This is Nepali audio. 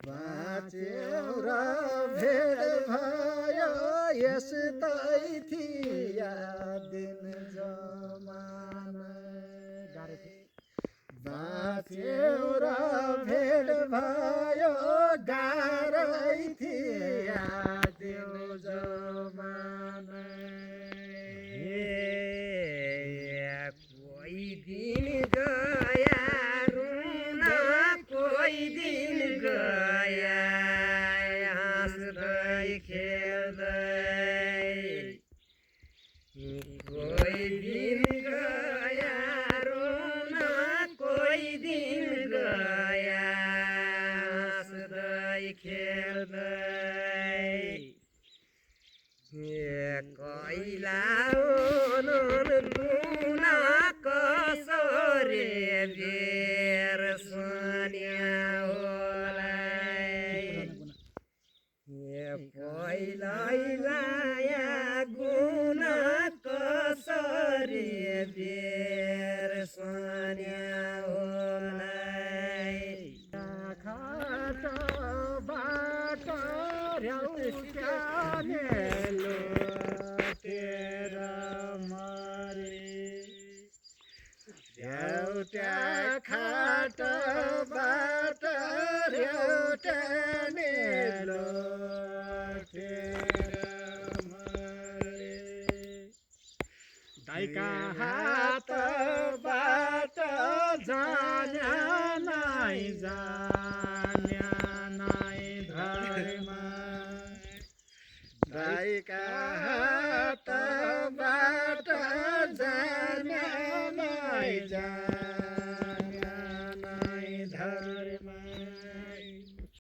बाँच्यो र भेट भयो यस्तै थिया दिन जमाना बाँच्यो र भेट भयो गाह्रै थिया दिन जमाना कोही दिन गया रुन कोही दिन गया हाँस्दै खेल्दै कोही दिन गया रुन कोही दिन गया हाँस्दै खेल्दै कैला रुन कसो रे बेर सोनिया होलाई पहिलाया गुण कसो रे बेर सोनिया होलाई खाट बाट र्याउका मेलो तेरा मरे एउटा खाट बाट एउटा मेलो तेरा मरे दाइका हातबाट जान्या नाइ जान्या नाइ धर्म दाइका हातबाट जान्या नाइ जान्या नाइ धर्म